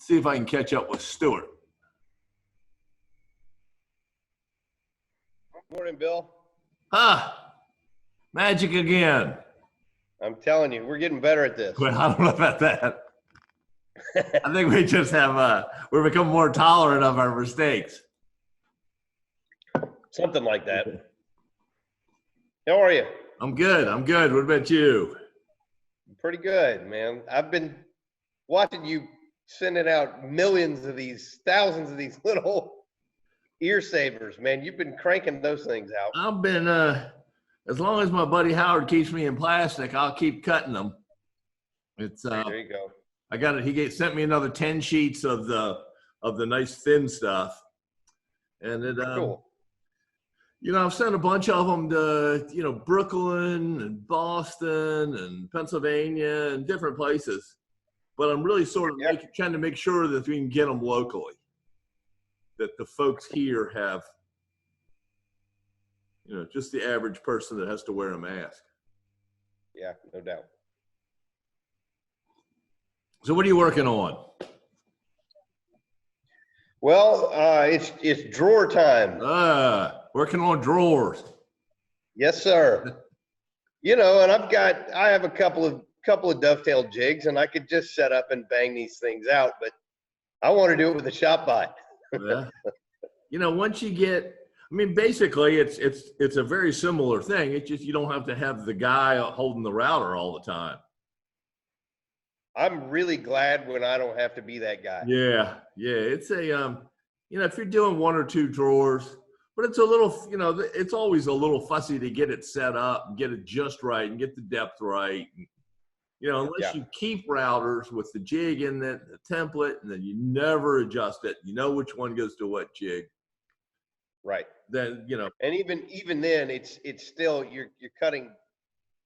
see if I can catch up with Stuart. Morning, Bill. Magic again. I'm telling you, we're getting better at this. Well, I don't know about that. I think we just have, we're becoming more tolerant of our mistakes. Something like that. How are you? I'm good. I'm good. What about you? Pretty good, man. I've been watching you sending out millions of these, thousands of these little ear savers, man. You've been cranking those things out. I've been, as long as my buddy Howard keeps me in plastic, I'll keep cutting them. It's there you go. I got it. He sent me another 10 sheets of the nice thin stuff, and it Cool. You know, I've sent a bunch of them to, you know, Brooklyn and Boston and Pennsylvania and different places, but I'm really sort of trying to make sure that we can get them locally, that the folks here have, you know, just the average person that has to wear a mask. Yeah, no doubt. So what are you working on? Well, it's drawer time. Working on drawers. Yes, sir. You know, and I have a couple of dovetail jigs, and I could just set up and bang these things out, but I want to do it with a ShopBot. Yeah. You know, once you get, I mean, basically it's a very similar thing. It's just you don't have to have the guy holding the router all the time. I'm really glad when I don't have to be that guy. Yeah, yeah. It's a, you know, if you're doing one or two drawers, but it's a little, you know, it's always a little fussy to get it set up and get it just right and get the depth right. And, you know, unless you keep routers with the jig in it, the template, and then you never adjust it. You know which one goes to what jig. Right. Then, you know. And even then, it's still, you're cutting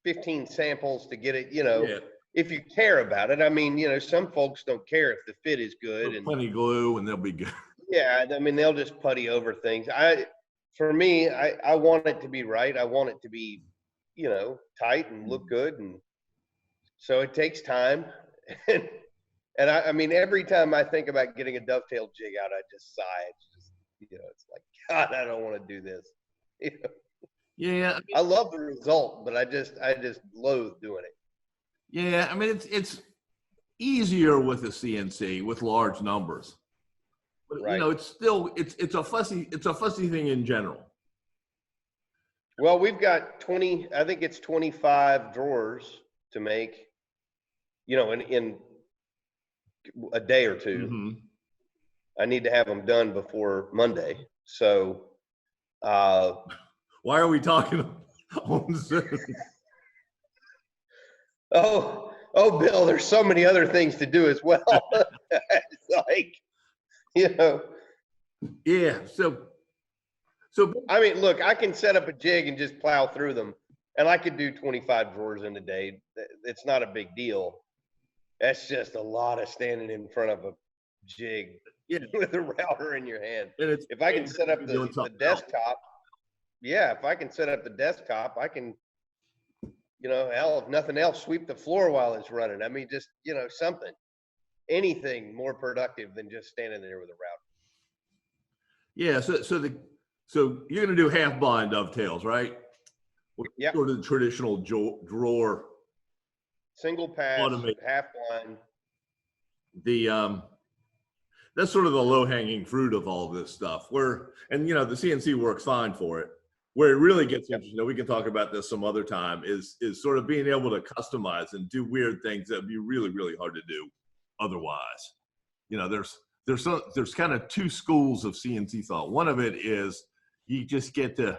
15 samples to get it, you know. Yeah. If you care about it. I mean, you know, some folks don't care if the fit is good. And plenty of glue and they'll be good. Yeah, I mean, they'll just putty over things. For me, I want it to be right. I want it to be, you know, tight and look good. And so it takes time. And I mean, every time I think about getting a dovetail jig out, I just sigh. It's just, you know, it's like, God, I don't want to do this. You know? Yeah. I love the result, but I just loathe doing it. Yeah, I mean, it's easier with a CNC with large numbers, but you know, it's still it's a fussy thing in general. Well, we've got 20. I think it's 25 drawers to make. You know, in a day or two. Mm-hmm. I need to have them done before Monday. So, why are we talking on Zoom? Oh, Bill, there's so many other things to do as well. It's like, you know. Yeah. So. I mean, look, I can set up a jig and just plow through them, and I could do 25 drawers in a day. It's not a big deal. That's just a lot of standing in front of a jig with a router in your hand. If I can set up the desktop, if I can set up the desktop, I can, you know, hell, if nothing else, sweep the floor while it's running. I mean, just, you know, anything more productive than just standing there with a router. Yeah. So you're going to do half blind dovetails, right? Yeah. Sort of the traditional drawer. Single pass, half blind. That's sort of the low hanging fruit of all this stuff. And you know, the CNC works fine for it. Where it really gets interesting, we can talk about this some other time, is sort of being able to customize and do weird things that would be really, really hard to do otherwise. You know, there's kind of two schools of CNC thought. One of it is you just get to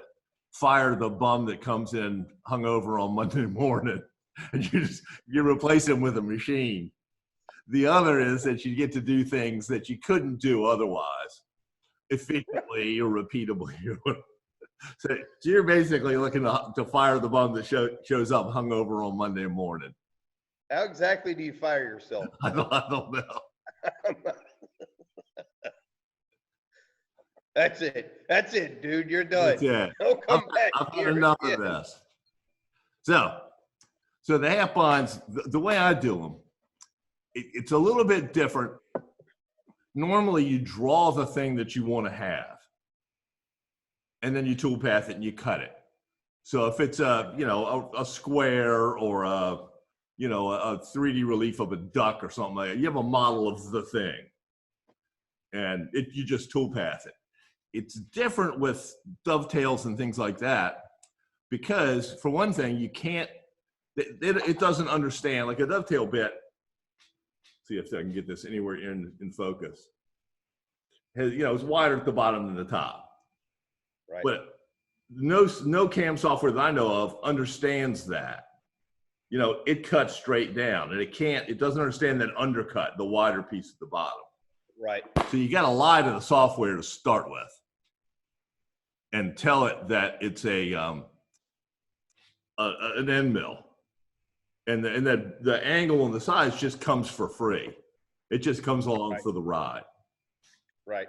fire the bum that comes in hungover on Monday morning, and you replace him with a machine. The other is that you get to do things that you couldn't do otherwise, efficiently or repeatably. So you're basically looking to fire the bum that shows up hungover on Monday morning. How exactly do you fire yourself? I don't know. That's it, dude. You're done. That's it. Don't come back. I've had enough of this. So the half blinds, the way I do them, it's a little bit different normally you draw the thing that you want to have, and then you tool path it and you cut it. So if it's a, you know, a square or a, you know, a 3D relief of a duck or something like that, you have a model of the thing, and you just tool path it. It's different with dovetails and things like that, because for one thing, you can't, it doesn't understand, like a dovetail bit. See if I can get this anywhere in focus. Has, you know, it's wider at the bottom than the top. Right. But no CAM software that I know of understands that. You know, it cuts straight down, and it doesn't understand that undercut, the wider piece at the bottom. Right. So you got to lie to the software to start with, and tell it that it's an end mill, and that the angle and the size just comes for free. It just comes along for the ride. Right.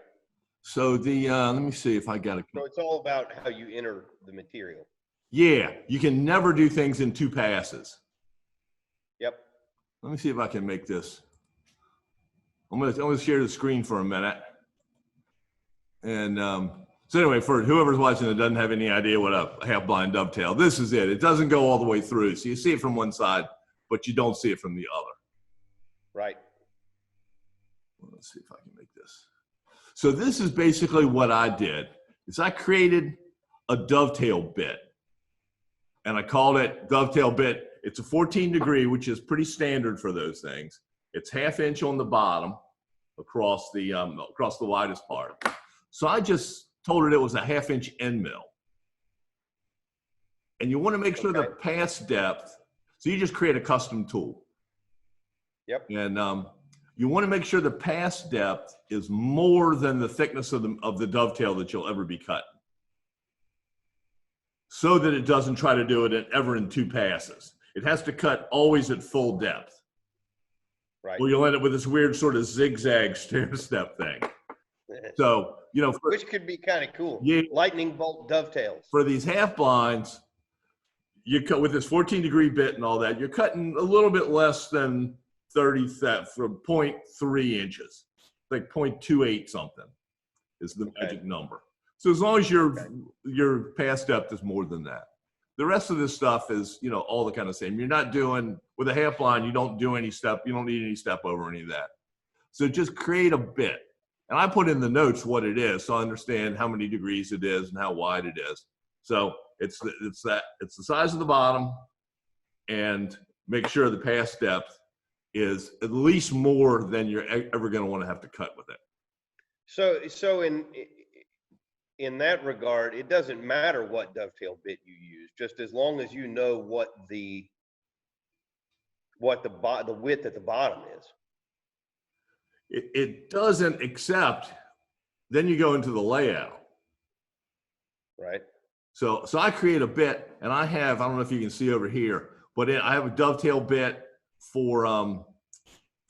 So let me see if I got it. So it's all about how you enter the material. Yeah, you can never do things in 2 passes. Yep. Let me see if I can make this. I'm gonna share the screen for a minute. And so anyway, for whoever's watching that doesn't have any idea what a half-blind dovetail, this is it. It doesn't go all the way through. So you see it from one side, but you don't see it from the other. Right. Let's see if I can make this. So this is basically what I did, is I created a dovetail bit, and I called it dovetail bit. It's a 14 degree, which is pretty standard for those things. It's 1/2 inch on the bottom across the widest part. So I just told it was a 1/2 inch end mill. And you want to make sure the pass depth, so you just create a custom tool. Yep. And you want to make sure the pass depth is more than the thickness of the dovetail that you'll ever be cutting, so that it doesn't try to do it ever in 2 passes. It has to cut always at full depth. Right. Or you'll end up with this weird sort of zigzag stair step thing. So, you know, which could be kind of cool. Yeah. Lightning bolt dovetails. For these half blinds, you cut with this 14 degree bit and all that, you're cutting a little bit less than 30 from 0.3 inches, like 0.28 something is the magic number. So as long as your pass depth is more than that. The rest of this stuff is, you know, all the kind of same. You're not doing, with a half blind, you don't do any step, you don't need any step over any of that. So just create a bit. And I put in the notes what it is, so I understand how many degrees it is and how wide it is. So it's the size of the bottom, and make sure the pass depth is at least more than you're ever going to want to have to cut with it. So in that regard, it doesn't matter what dovetail bit you use, just as long as you know what the width at the bottom is. It doesn't, except then you go into the layout. Right. So I create a bit, and I don't know if you can see over here, but I have a dovetail bit for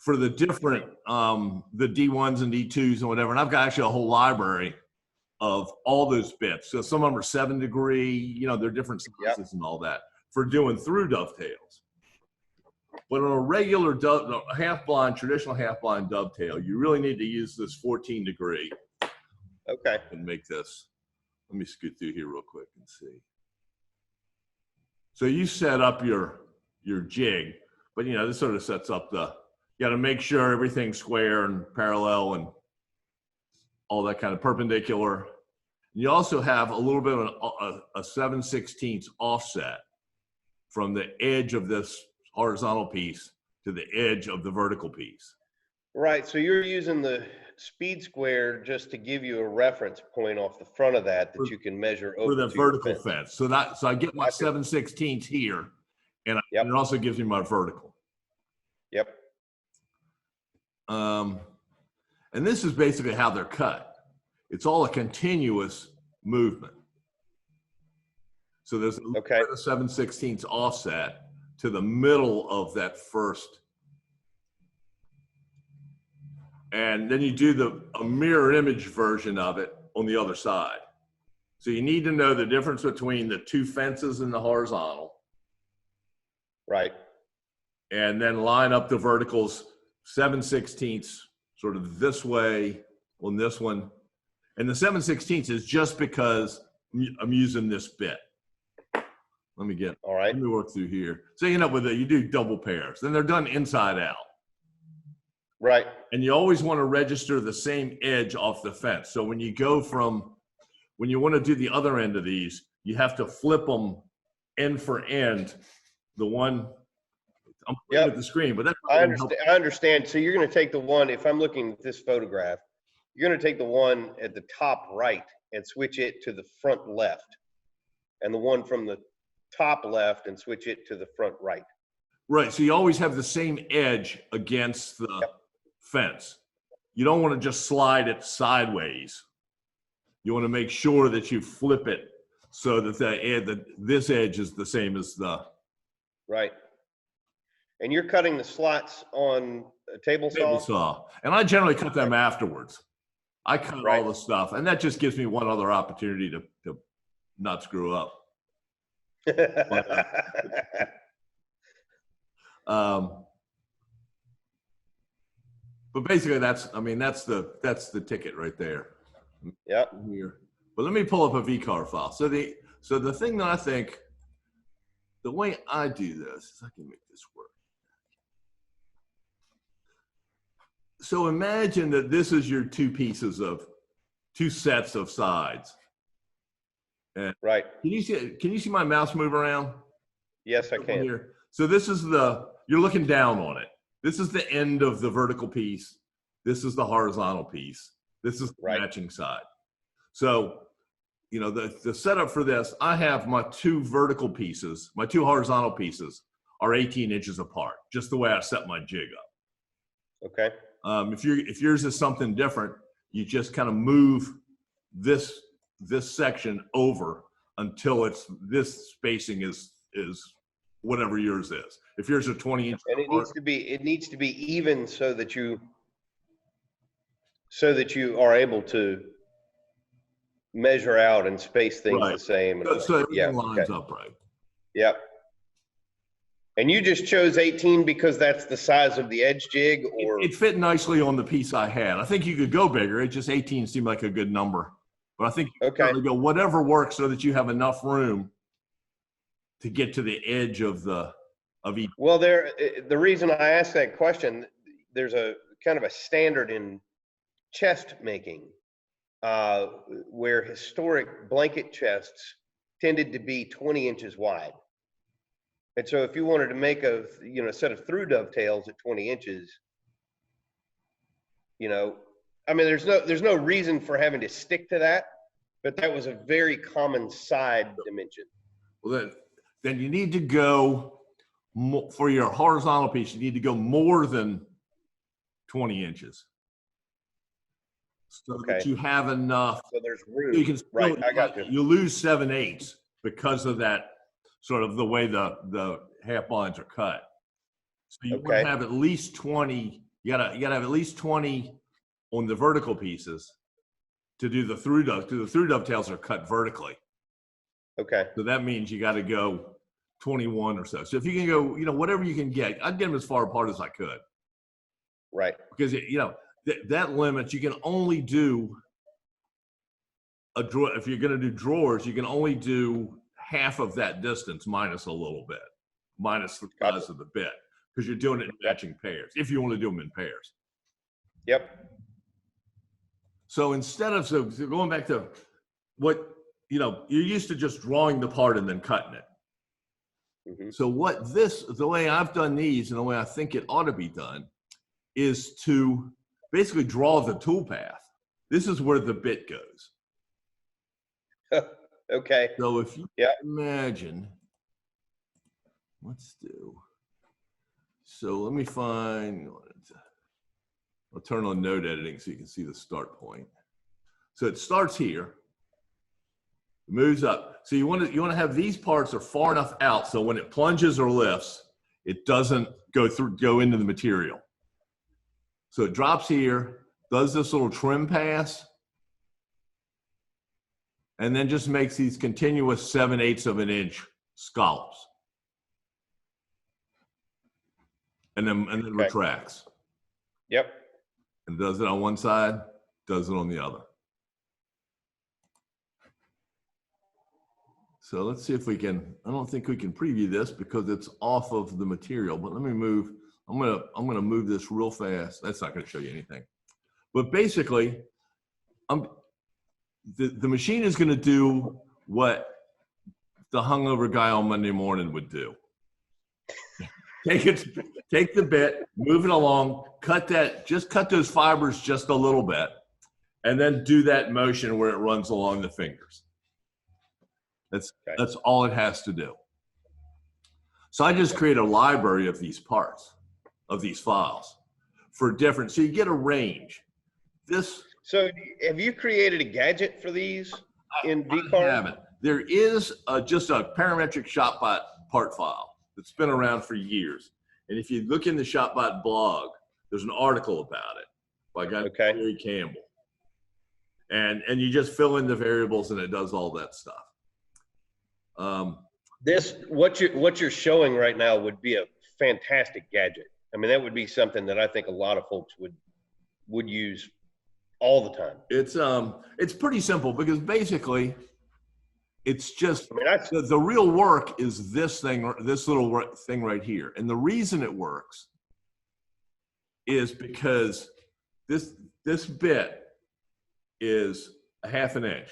the different, the D1s and D2s and whatever. And I've got actually a whole library of all those bits. So some of them are 7 degree, you know, they're different sizes and all that for doing through dovetails. But on a regular half-blind, traditional half-blind dovetail, you really need to use this 14 degree. Okay. And make this. Let me scoot through here real quick and see. So you set up your jig, but you know, this sort of sets up you got to make sure everything's square and parallel and all that kind of perpendicular. You also have a little bit of a 7/16 offset from the edge of this horizontal piece to the edge of the vertical piece. Right. So you're using the speed square just to give you a reference point off the front of that you can measure over for the vertical fence. So I get my 7/16 here, and it also gives me my vertical. Yep. And this is basically how they're cut. It's all a continuous movement. So there's a 7/16 offset to the middle of that first. And then you do a mirror image version of it on the other side. So you need to know the difference between the 2 fences and the horizontal. Right. And then line up the verticals 7/16 sort of this way on this one. And the 7/16 is just because I'm using this bit. Let me work through here. So you end up with you do double pairs. Then they're done inside out. Right. And you always want to register the same edge off the fence. So when you want to do the other end of these, you have to flip them end for end. The one, I'm looking at the screen, but that's I understand. So you're going to take the one, if I'm looking at this photograph, you're going to take the one at the top right and switch it to the front left, and the one from the top left and switch it to the front right. Right. So you always have the same edge against the fence. You don't want to just slide it sideways. You want to make sure that you flip it so that this edge is the same as the. Right. And you're cutting the slots on a table saw? And I generally cut them afterwards. I cut all the stuff, and that just gives me one other opportunity to not screw up. But basically that's the ticket right there. Yep. Here. But let me pull up a VCAR file. So the thing that I think, the way I do this is I can make this work. So imagine that this is your two sets of sides. And right. Can you see my mouse move around? Yes, I can. Here. So this is you're looking down on it. This is the end of the vertical piece. This is the horizontal piece. This is the matching side. So, the setup for this, I have my two vertical pieces, my two horizontal pieces are 18 inches apart, just the way I set my jig up. Okay. If yours is something different, you just kind of move this section over until this spacing is whatever yours is. If yours are 20 inches and it needs to be even so that you are able to measure out and space things the same. So everything lines up right. Yep. And you just chose 18 because that's the size of the edge jig, or it fit nicely on the piece I had. I think you could go bigger. It just 18 seemed like a good number. But I think you can go whatever works so that you have enough room to get to the edge of each. Well, the reason I asked that question, there's a kind of a standard in chest making where historic blanket chests tended to be 20 inches wide. And so if you wanted to make a set of through dovetails at 20 inches, there's no reason for having to stick to that, but that was a very common side dimension. Well, then you need to go for your horizontal piece. You need to go more than 20 inches, so that you have enough. So there's room. So you can I got you. You lose 7/8 because of that. Sort of the way the half lines are cut. So you want to have at least 20. You gotta have at least 20 on the vertical pieces to do the through dove. The through dovetails are cut vertically. Okay. So that means you got to go 21 or so. So if you can go, whatever you can get, I'd get them as far apart as I could. Right. Because that limits. You can only do a drawer. If you're going to do drawers, you can only do half of that distance minus a little bit, minus the size of the bit, because you're doing it in matching pairs, if you want to do them in pairs. Yep. So instead of, so going back to what, you're used to just drawing the part and then cutting it. Mm-hmm. So the way I've done these and the way I think it ought to be done is to basically draw the tool path. This is where the bit goes. Okay. So if you imagine, let's do, so let me find, I'll turn on node editing so you can see the start point. So it starts here, moves up. So you want to have these parts are far enough out so when it plunges or lifts, it doesn't go into the material. So it drops here, does this little trim pass, and then just makes these continuous 7/8 of an inch scallops. And then retracts. Yep. And it does it on one side, does it on the other. So let's see if we can, I don't think we can preview this because it's off of the material, but let me move, I'm gonna move this real fast. That's not gonna show you anything. But basically, the machine is gonna do what the hungover guy on Monday morning would do. Take the bit, move it along, just cut those fibers just a little bit, and then do that motion where it runs along the fingers. That's all it has to do. So I just create a library of these parts, of these files for different, so you get a range. So have you created a gadget for these in VCarve? I haven't. There is just a parametric ShopBot part file that's been around for years. And if you look in the ShopBot blog, there's an article about it by a guy named Gary Campbell. And you just fill in the variables and it does all that stuff. What you're showing right now would be a fantastic gadget. I mean, that would be something that I think a lot of folks would use all the time. It's pretty simple because basically it's just, the real work is this thing, this little thing right here. And the reason it works is because this bit is a ½ an inch.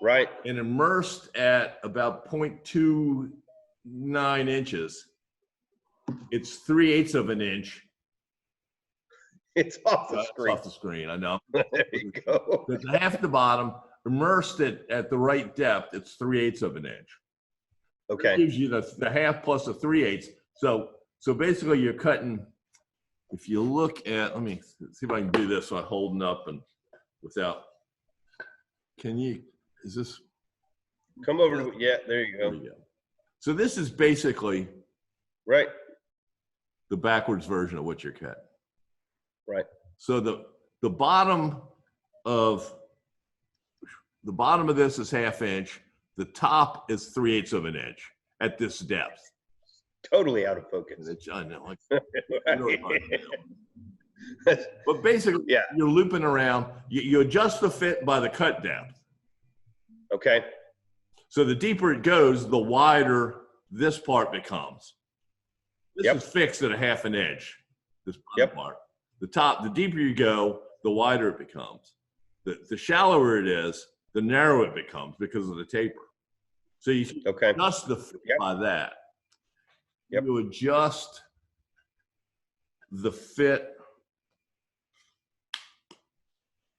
Right. And immersed at about 0.29 inches, it's 3/8 of an inch. It's off the screen. It's off the screen, I know. There you go. It's half the bottom, immersed it at the right depth, it's 3/8 of an inch. Okay. It gives you the half plus the 3/8. So basically you're cutting, if you look at, let me see if I can do this without holding up and without, is this? Come over to, yeah, there you go. There you go. So this is basically right, the backwards version of what you're cutting. Right. So the bottom of this is ½ inch. The top is 3/8 of an inch at this depth. Totally out of focus. I know. But basically, yeah, you're looping around. You adjust the fit by the cut depth. Okay. So the deeper it goes, the wider this part becomes. This is fixed at a ½ an inch. This part. The deeper you go, the wider it becomes. The shallower it is, the narrower it becomes because of the taper. So you adjust the fit by that. You adjust the fit,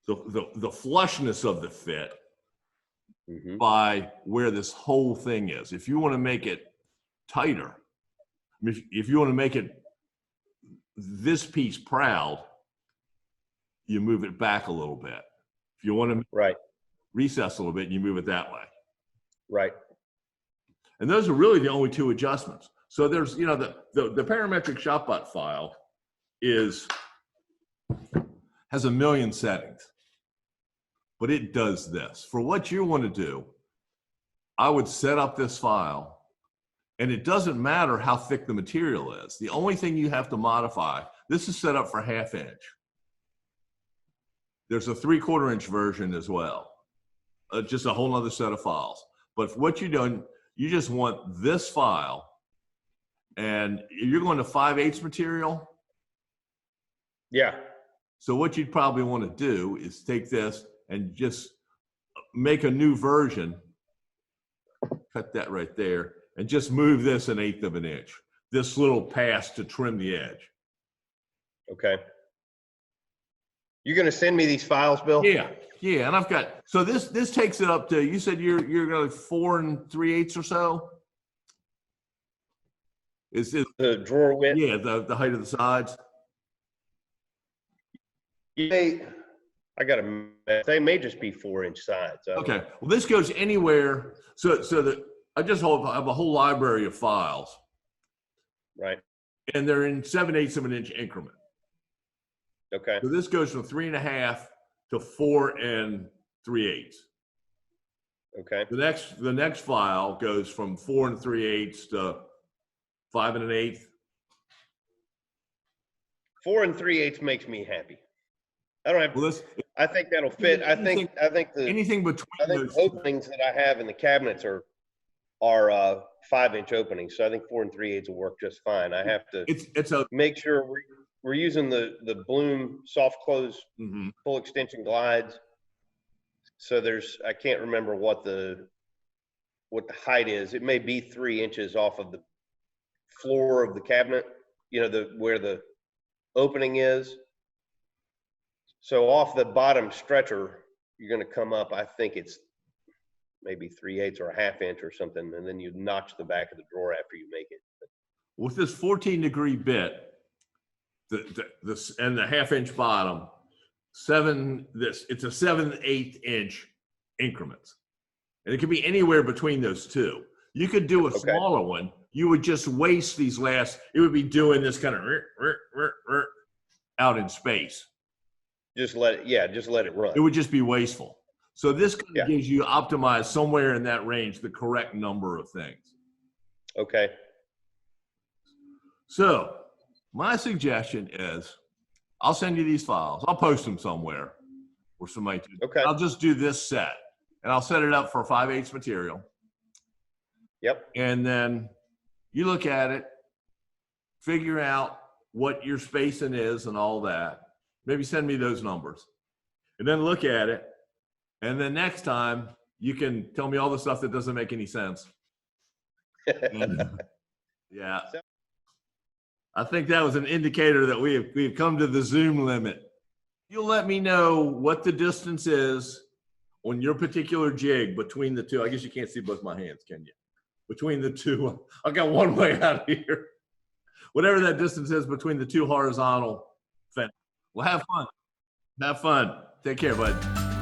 the flushness of the fit by where this whole thing is. If you want to make it tighter, if you want to make it this piece proud, you move it back a little bit. If you want to recess a little bit, you move it that way. Right. And those are really the only two adjustments. So there's, the parametric ShopBot file has a million settings, but it does this. For what you want to do, I would set up this file, and it doesn't matter how thick the material is. The only thing you have to modify, this is set up for ½ inch. There's a 3/4 inch version as well. Just a whole nother set of files. But what you're doing, you just want this file, and you're going to 5/8 material. Yeah. So what you'd probably want to do is take this and just make a new version, cut that right there, and just move this 1/8 of an inch. This little pass to trim the edge. Okay. You're going to send me these files, Bill? Yeah. Yeah. And I've got, so this takes it up to, you said you're going to 4 3/8 or so? Is the drawer width? Yeah, the height of the sides. They may just be 4-inch sides. Okay. Well, this goes anywhere. So I just have a whole library of files. Right. And they're in 7/8 of an inch increment. Okay. So this goes from 3.5 to 4 3/8. Okay. The next file goes from 4 3/8 to 5 1/8. 4 3/8 makes me happy. I don't have, Well, this, I think that'll fit. I think anything between the those two. openings that I have in the cabinets are 5-inch openings. So I think 4 3/8 will work just fine. I have to It's a make sure we're using the Bloom soft close mhm. full extension glides. So I can't remember what the height is. It may be 3 inches off of the floor of the cabinet, where the opening is. So off the bottom stretcher, you're going to come up, I think it's maybe 3/8 or a 1/2 inch or something. And then you notch the back of the drawer after you make it. With this 14-degree bit, this and the 1/2 inch bottom, it's a 7/8 inch increments. And it could be anywhere between those two. You could do a smaller one. You would just waste these it would be doing this kind of out in space. Just let it run. It would just be wasteful. So this kind of gives you optimized somewhere in that range, the correct number of things. Okay. So my suggestion is I'll send you these files. I'll post them somewhere or somebody. Okay. I'll just do this set and I'll set it up for 5/8 material. Yep. And then you look at it, figure out what your spacing is and all that. Maybe send me those numbers and then look at it. And then next time you can tell me all the stuff that doesn't make any sense. Yeah. I think that was an indicator that we've come to the Zoom limit. You'll let me know what the distance is on your particular jig between the two. I guess you can't see both my hands, can you? Between the two, I got one way out of here. Whatever that distance is between the two horizontal fences. Well, have fun. Have fun. Take care, bud.